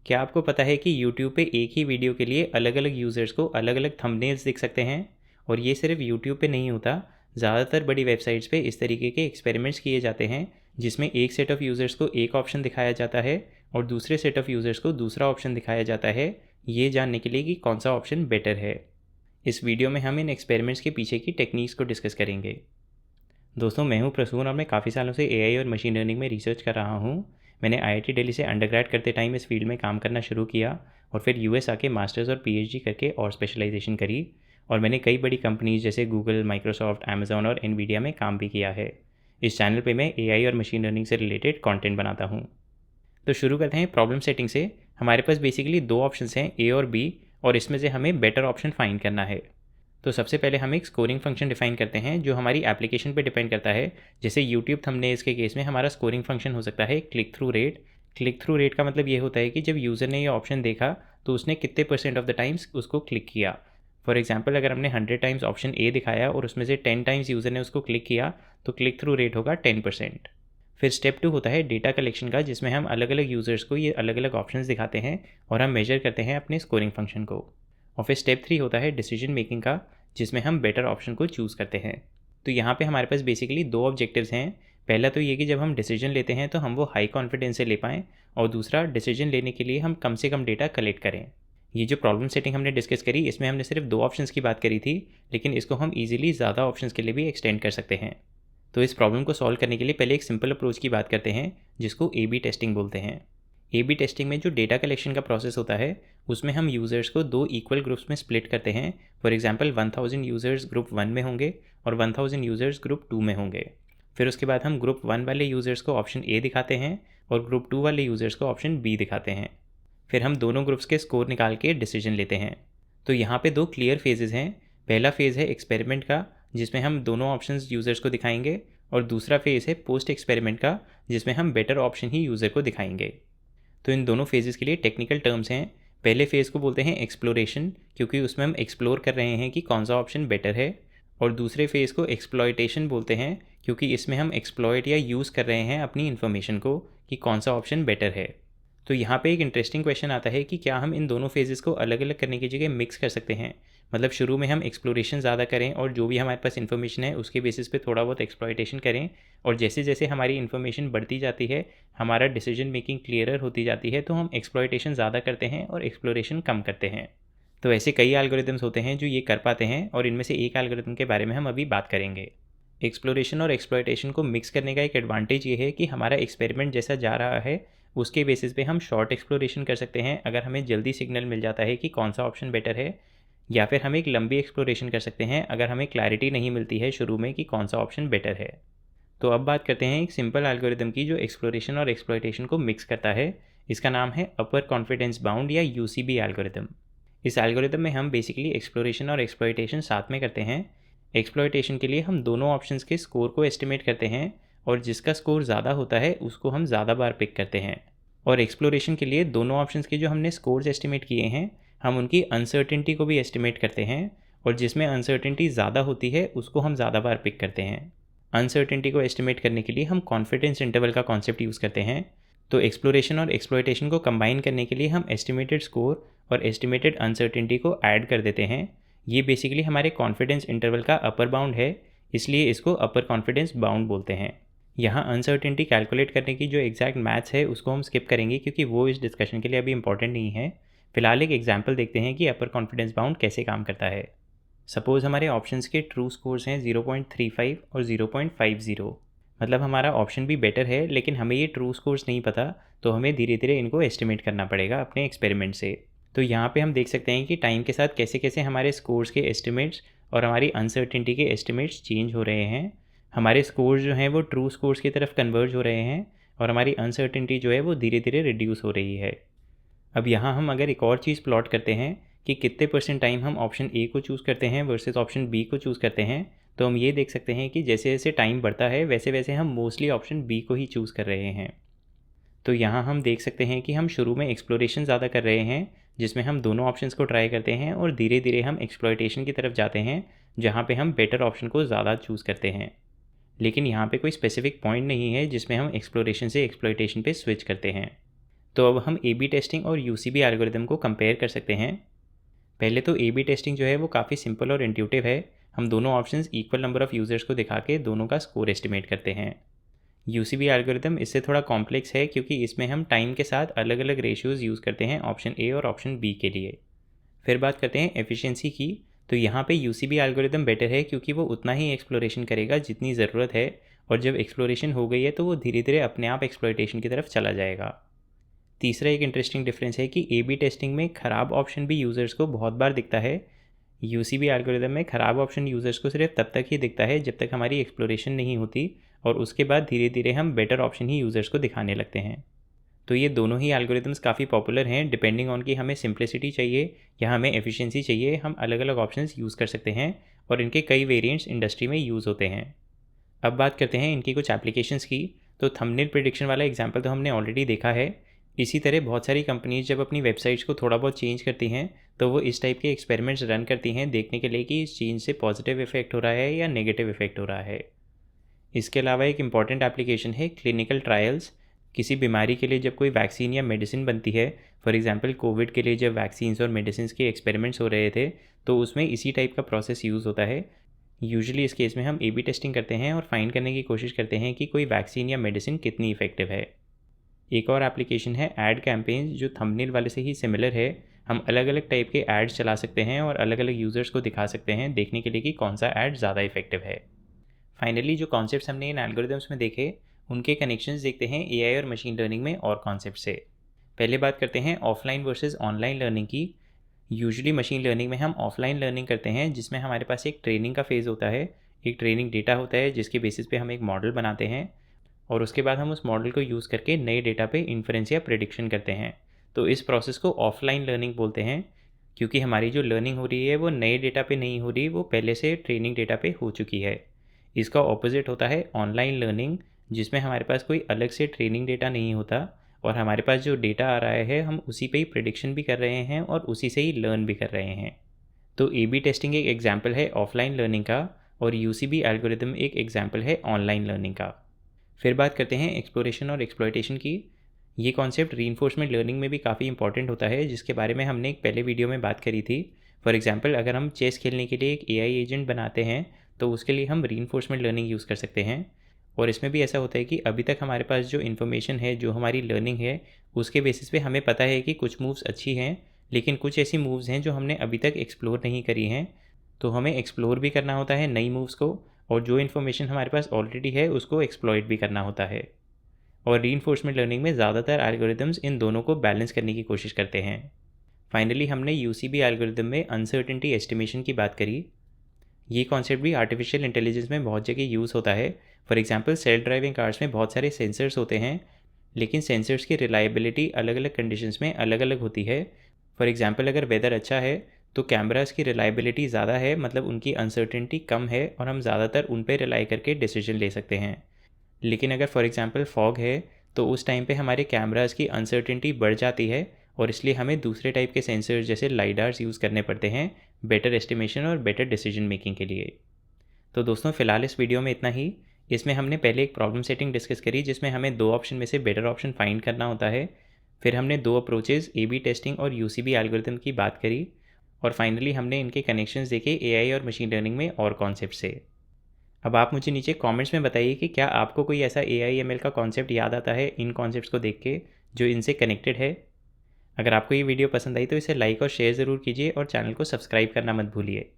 क्या आपको पता है कि YouTube पे एक ही वीडियो के लिए अलग अलग यूज़र्स को अलग अलग थंबनेल्स दिख सकते हैं? और ये सिर्फ YouTube पे नहीं होता, ज़्यादातर बड़ी वेबसाइट्स पे इस तरीके के एक्सपेरिमेंट्स किए जाते हैं जिसमें एक सेट ऑफ़ यूज़र्स को एक ऑप्शन दिखाया जाता है और दूसरे सेट ऑफ़ यूज़र्स को दूसरा ऑप्शन दिखाया जाता है, ये जानने के लिए कि कौन सा ऑप्शन बेटर है। इस वीडियो में हम इन एक्सपेरिमेंट्स के पीछे की टेक्निक्स को डिस्कस करेंगे। दोस्तों, मैं हूं प्रसून और मैं काफ़ी सालों से एआई और मशीन लर्निंग में रिसर्च कर रहा हूं। मैंने आईआईटी दिल्ली से अंडरग्रेड करते टाइम इस फील्ड में काम करना शुरू किया और फिर यूएस आके मास्टर्स और पीएचडी करके और स्पेशलाइजेशन करी। और मैंने कई बड़ी कंपनीज जैसे गूगल, माइक्रोसॉफ्ट, अमेज़ॉन और एनवीडिया में काम भी किया है। इस चैनल पे मैं एआई और मशीन लर्निंग से रिलेटेड कंटेंट बनाता हूँ। तो शुरू करते हैं प्रॉब्लम सेटिंग से। हमारे पास बेसिकली दो ऑप्शंस हैं, ए और बी, और इसमें से हमें बेटर ऑप्शन फाइंड करना है। तो सबसे पहले हम एक स्कोरिंग फंक्शन डिफाइन करते हैं जो हमारी एप्लीकेशन पे डिपेंड करता है। जैसे यूट्यूब थंबनेल्स के केस में हमारा स्कोरिंग फंक्शन हो सकता है click through rate. Click through rate का मतलब ये होता है कि जब यूज़र ने ये ऑप्शन देखा तो उसने कितने % ऑफ द टाइम्स उसको क्लिक किया। फॉर एग्जाम्पल, अगर हमने 100 टाइम्स ऑप्शन ए दिखाया और उसमें से 10 टाइम्स यूज़र ने उसको क्लिक किया तो क्लिक थ्रू रेट होगा 10%। फिर स्टेप 2 होता है डेटा कलेक्शन का, जिसमें हम अलग अलग यूज़र्स को ये अलग अलग ऑप्शंस दिखाते हैं और हम मेजर करते हैं अपने स्कोरिंग फंक्शन को। और फिर स्टेप 3 होता है डिसीजन मेकिंग का, जिसमें हम बेटर ऑप्शन को चूज़ करते हैं। तो यहाँ पे हमारे पास बेसिकली दो ऑब्जेक्टिव्स हैं। पहला तो ये कि जब हम डिसीजन लेते हैं तो हम वो हाई कॉन्फिडेंस से ले पाएँ, और दूसरा डिसीजन लेने के लिए हम कम से कम डेटा कलेक्ट करें। ये जो प्रॉब्लम सेटिंग हमने डिस्कस करी, इसमें हमने सिर्फ दो ऑप्शंस की बात करी थी, लेकिन इसको हम ईजिली ज़्यादा ऑप्शंस के लिए भी एक्सटेंड कर सकते हैं। तो इस प्रॉब्लम को सॉल्व करने के लिए पहले एक सिंपल अप्रोच की बात करते हैं जिसको ए बी टेस्टिंग बोलते हैं। ए बी टेस्टिंग में जो डेटा कलेक्शन का प्रोसेस होता है उसमें हम यूज़र्स को दो इक्वल ग्रुप्स में स्प्लिट करते हैं। फॉर एग्जांपल 1000 यूज़र्स ग्रुप 1 में होंगे और 1000 यूज़र्स ग्रुप 2 में होंगे। फिर उसके बाद हम ग्रुप 1 वाले यूज़र्स को ऑप्शन ए दिखाते हैं और ग्रुप 2 वाले यूज़र्स को ऑप्शन बी दिखाते हैं। फिर हम दोनों ग्रुप्स के स्कोर निकाल के डिसीजन लेते हैं। तो यहाँ पे दो क्लियर फेजेज़ हैं। पहला फेज़ है एक्सपेरिमेंट का, जिसमें हम दोनों ऑप्शंस यूज़र्स को दिखाएंगे, और दूसरा फेज़ है पोस्ट एक्सपेरिमेंट का, जिसमें हम बेटर ऑप्शन ही यूज़र को दिखाएंगे। तो इन दोनों फेजेज़ के लिए टेक्निकल टर्म्स हैं। पहले फेज़ को बोलते हैं एक्सप्लोरेशन, क्योंकि उसमें हम एक्सप्लोर कर रहे हैं कि कौन सा ऑप्शन बेटर है। और दूसरे फेज़ को एक्सप्लॉयटेशन बोलते हैं, क्योंकि इसमें हम एक्सप्लॉयट या यूज़ कर रहे हैं अपनी इन्फॉर्मेशन को कि कौन सा ऑप्शन बेटर है। तो यहाँ पे एक इंटरेस्टिंग क्वेश्चन आता है कि क्या हम इन दोनों फेजेस को अलग अलग करने की जगह मिक्स कर सकते हैं। मतलब शुरू में हम एक्सप्लोरेशन ज़्यादा करें और जो भी हमारे पास इन्फॉर्मेशन है उसके बेसिस पे थोड़ा बहुत एक्सप्लॉयटेशन करें, और जैसे जैसे हमारी इन्फॉर्मेशन बढ़ती जाती है, हमारा डिसीजन मेकिंग क्लियरर होती जाती है, तो हम एक्सप्लॉयटेशन ज़्यादा करते हैं और एक्सप्लोरेशन कम करते हैं। तो ऐसे कई एल्गोरिदम्स होते हैं जो ये कर पाते हैं, और इनमें से एक एल्गोरिदम के बारे में हम अभी बात करेंगे। एक्सप्लोरेशन और एक्सप्लॉयटेशन को मिक्स करने का एक एडवांटेज ये है कि हमारा एक्सपेरिमेंट जैसा जा रहा है उसके बेसिस पे हम शॉर्ट एक्सप्लोरेशन कर सकते हैं अगर हमें जल्दी सिग्नल मिल जाता है कि कौन सा ऑप्शन बेटर है, या फिर हम एक लंबी एक्सप्लोरेशन कर सकते हैं अगर हमें क्लैरिटी नहीं मिलती है शुरू में कि कौन सा ऑप्शन बेटर है। तो अब बात करते हैं एक सिंपल एल्गोरिदम की जो एक्सप्लोरेशन और एक्सप्लॉयटेशन को मिक्स करता है। इसका नाम है अपर कॉन्फिडेंस बाउंड या यूसीबी एल्गोरिदम। इस एल्गोरिदम में हम बेसिकली एक्सप्लोरेशन और एक्सप्लॉयटेशन साथ में करते हैं। एक्सप्लॉयटेशन के लिए हम दोनों ऑप्शंस के स्कोर को एस्टिमेट करते हैं, और जिसका स्कोर ज़्यादा होता है उसको हम ज़्यादा बार पिक करते हैं। और एक्सप्लोरेशन के लिए दोनों ऑप्शंस के जो हमने स्कोर्स एस्टिमेट किए हैं, हम उनकी अनसर्टेनिटी को भी एस्टिमेट करते हैं, और जिसमें अनसर्टेनिटी ज़्यादा होती है उसको हम ज़्यादा बार पिक करते हैं। अनसर्टेनिटी को एस्टिमेट करने के लिए हम कॉन्फिडेंस इंटरवल का कॉन्सेप्ट यूज़ करते हैं। तो एक्सप्लोरेशन और एक्सप्लॉयटेशन को कंबाइन करने के लिए हम एस्टिमेटेड स्कोर और एस्टिमेटेड अनसर्टेनिटी को ऐड कर देते हैं। ये बेसिकली हमारे कॉन्फिडेंस इंटरवल का अपर बाउंड है, इसलिए इसको अपर कॉन्फिडेंस बाउंड बोलते हैं। यहाँ अनसर्टेनिटी कैलकुलेट करने की जो एग्जैक्ट मैथ्स है उसको हम स्किप करेंगे, क्योंकि वो इस डिस्कशन के लिए अभी इंपॉर्टेंट नहीं है। फिलहाल एक एग्जांपल देखते हैं कि अपर कॉन्फिडेंस बाउंड कैसे काम करता है। सपोज हमारे ऑप्शंस के ट्रू स्कोर्स हैं 0.35 और 0.50। मतलब हमारा ऑप्शन भी बेटर है, लेकिन हमें ये ट्रू स्कोर्स नहीं पता, तो हमें धीरे धीरे इनको एस्टिमेट करना पड़ेगा अपने एक्सपेरिमेंट से। तो यहाँ पे हम देख सकते हैं कि टाइम के साथ कैसे कैसे हमारे स्कोर्स के एस्टिमेट्स और हमारी अनसर्टेनिटी के एस्टिमेट्स चेंज हो रहे हैं। हमारे स्कोर्स जो हैं वो ट्रू स्कोर्स की तरफ कन्वर्ज हो रहे हैं, और हमारी अनसर्टेनिटी जो है वो धीरे धीरे रिड्यूस हो रही है। अब यहाँ हम अगर एक और चीज़ प्लॉट करते हैं कि कितने % टाइम हम ऑप्शन ए को चूज़ करते हैं वर्सेस ऑप्शन बी को चूज़ करते हैं, तो हम ये देख सकते हैं कि जैसे जैसे टाइम बढ़ता है वैसे वैसे हम मोस्टली ऑप्शन बी को ही चूज़ कर रहे हैं। तो यहाँ हम देख सकते हैं कि हम शुरू में एक्सप्लोरेशन ज़्यादा कर रहे हैं, जिसमें हम दोनों ऑप्शंस को ट्राई करते हैं, और धीरे धीरे हम एक्सप्लॉयटेशन की तरफ जाते हैं जहाँ पे हम बेटर ऑप्शन को ज़्यादा चूज़ करते हैं। लेकिन यहाँ पे कोई स्पेसिफिक पॉइंट नहीं है जिसमें हम एक्सप्लोरेशन से एक्सप्लॉयटेशन पे स्विच करते हैं। तो अब हम A/B टेस्टिंग और UCB एल्गोरिदम को कंपेयर कर सकते हैं। पहले तो A/B टेस्टिंग जो है वो काफ़ी सिंपल और इंट्यूटिव है। हम दोनों options equal number of users को दिखा के दोनों का स्कोर एस्टिमेट करते हैं। UCB एल्गोरिदम इससे थोड़ा कॉम्प्लेक्स है क्योंकि इसमें हम टाइम के साथ अलग अलग रेशियोज़ यूज़ करते हैं ऑप्शन A और ऑप्शन B के लिए। फिर बात करते हैं एफिशिएंसी की, तो यहाँ पे UCB एल्गोरिदम बेटर है क्योंकि वो उतना ही एक्सप्लोरेशन करेगा जितनी ज़रूरत है, और जब एक्सप्लोरेशन हो गई है तो वो धीरे धीरे अपने आप एक्सप्लॉयटेशन की तरफ चला जाएगा। तीसरा एक इंटरेस्टिंग डिफरेंस है कि A/B टेस्टिंग में ख़राब ऑप्शन भी यूज़र्स को बहुत बार दिखता है। UCB एल्गोरिदम में ख़राब ऑप्शन यूज़र्स को सिर्फ तब तक ही दिखता है जब तक हमारी एक्सप्लोरेशन नहीं होती, और उसके बाद धीरे धीरे हम बेटर ऑप्शन ही यूज़र्स को दिखाने लगते हैं। तो ये दोनों ही एल्गोरिदम्स काफ़ी पॉपुलर हैं। डिपेंडिंग ऑन कि हमें सिंप्लिसिटी चाहिए या हमें एफिशिएंसी चाहिए, हम अलग अलग ऑप्शंस यूज़ कर सकते हैं, और इनके कई वेरिएंट्स इंडस्ट्री में यूज़ होते हैं। अब बात करते हैं इनकी कुछ एप्लीकेशंस की। तो थंबनेल प्रेडिक्शन वाला एग्जांपल तो हमने ऑलरेडी देखा है। इसी तरह बहुत सारी कंपनीज जब अपनी वेबसाइट्स को थोड़ा बहुत चेंज करती हैं तो वो इस टाइप के एक्सपेरिमेंट्स रन करती हैं देखने के लिए कि इस चेंज से पॉजिटिव इफेक्ट हो रहा है या नेगेटिव इफेक्ट हो रहा है। इसके अलावा एक इम्पॉर्टेंट एप्लीकेशन है क्लिनिकल ट्रायल्स। किसी बीमारी के लिए जब कोई वैक्सीन या मेडिसिन बनती है, फॉर एग्जांपल कोविड के लिए जब वैक्सीन्स और मेडिसिन के एक्सपेरिमेंट्स हो रहे थे, तो उसमें इसी टाइप का प्रोसेस यूज़ होता है। यूजुअली इस केस में हम A/B टेस्टिंग करते हैं और फाइंड करने की कोशिश करते हैं कि कोई वैक्सीन या मेडिसिन कितनी इफेक्टिव है। एक और एप्लीकेशन है एड कैंपेन्स, जो थंबनेल वाले से ही सिमिलर है। हम अलग अलग टाइप के एड्स चला सकते हैं और अलग अलग यूज़र्स को दिखा सकते हैं देखने के लिए कि कौन सा एड ज़्यादा इफेक्टिव है। फाइनली जो कॉन्सेप्ट्स हमने इन एल्गोरिदम्स में देखे, उनके कनेक्शंस देखते हैं AI और मशीन लर्निंग में और कॉन्सेप्ट से। पहले बात करते हैं ऑफलाइन वर्सेस ऑनलाइन लर्निंग की। यूजुअली मशीन लर्निंग में हम ऑफलाइन लर्निंग करते हैं जिसमें हमारे पास एक ट्रेनिंग का फेज़ होता है, एक ट्रेनिंग डेटा होता है जिसके बेसिस पे हम एक मॉडल बनाते हैं, और उसके बाद हम उस मॉडल को यूज़ करके नए डेटा पे इन्फ्रेंस या प्रेडिक्शन करते हैं। तो इस प्रोसेस को ऑफलाइन लर्निंग बोलते हैं, क्योंकि हमारी जो लर्निंग हो रही है वो नए डेटा पे नहीं हो रही, वो पहले से ट्रेनिंग डेटा पे हो चुकी है। इसका ऑपोजिट होता है ऑनलाइन लर्निंग, जिसमें हमारे पास कोई अलग से ट्रेनिंग डेटा नहीं होता, और हमारे पास जो डेटा आ रहा है हम उसी पे ही प्रेडिक्शन भी कर रहे हैं और उसी से ही लर्न भी कर रहे हैं। तो A/B टेस्टिंग एक एग्जाम्पल है ऑफलाइन लर्निंग का, और UCB एल्गोरिदम एक एग्जाम्पल है ऑनलाइन लर्निंग का। फिर बात करते हैं एक्सप्लोरेशन और एक्सप्लॉयटेशन की। ये कॉन्सेप्ट रीइंफोर्समेंट लर्निंग में भी काफ़ी इंपॉर्टेंट होता है, जिसके बारे में हमने एक पहले वीडियो में बात करी थी। फॉर एग्जांपल, अगर हम चेस खेलने के लिए एक AI एजेंट बनाते हैं तो उसके लिए हम रीइंफोर्समेंट लर्निंग यूज़ कर सकते हैं। और इसमें भी ऐसा होता है कि अभी तक हमारे पास जो इन्फॉर्मेशन है, जो हमारी लर्निंग है, उसके बेसिस पे हमें पता है कि कुछ मूव्स अच्छी हैं, लेकिन कुछ ऐसी मूव्स हैं जो हमने अभी तक एक्सप्लोर नहीं करी हैं। तो हमें एक्सप्लोर भी करना होता है नई मूव्स को, और जो इन्फॉर्मेशन हमारे पास ऑलरेडी है उसको एक्सप्लॉइट भी करना होता है। और रीइंफोर्समेंट लर्निंग में ज़्यादातर एल्गोरिदम्स इन दोनों को बैलेंस करने की कोशिश करते हैं। फाइनली हमने UCB एल्गोरिदम में अनसर्टेनिटी एस्टिमेशन की बात करी। ये कॉन्सेप्ट भी आर्टिफिशियल इंटेलिजेंस में बहुत जगह यूज़ होता है। For example, self driving cars में बहुत सारे सेंसर्स होते हैं, लेकिन सेंसर्स की रिलायबिलिटी अलग अलग कंडीशंस में अलग अलग होती है। फॉर एग्जांपल, अगर वेदर अच्छा है तो कैमरास की रिलायबिलिटी ज़्यादा है, मतलब उनकी अनसर्टेनिटी कम है और हम ज़्यादातर उन पर रिलाई करके डिसीजन ले सकते हैं। लेकिन अगर फॉर एग्जांपल फॉग है तो उस टाइम पे हमारे कैमरास की अनसर्टेनिटी बढ़ जाती है, और इसलिए हमें दूसरे टाइप के सेंसर्स जैसे लाइडार्स यूज़ करने पड़ते हैं बेटर एस्टिमेशन और बेटर डिसीजन मेकिंग के लिए। तो दोस्तों, फ़िलहाल इस वीडियो में इतना ही। इसमें हमने पहले एक प्रॉब्लम सेटिंग डिस्कस करी जिसमें हमें 2 ऑप्शन में से बेटर ऑप्शन फाइंड करना होता है। फिर हमने 2 अप्रोचेज़ A/B टेस्टिंग और UCB एल्गोरिदम की बात करी, और फाइनली हमने इनके कनेक्शंस देखे AI और मशीन लर्निंग में और कॉन्सेप्ट से। अब आप मुझे नीचे कमेंट्स में बताइए कि क्या आपको कोई ऐसा AI ML का कॉन्सेप्ट याद आता है इन कॉन्सेप्ट्स को देख के जो इनसे कनेक्टेड है। अगर आपको ये वीडियो पसंद आई तो इसे लाइक और शेयर ज़रूर कीजिए, और चैनल को सब्सक्राइब करना मत भूलिए।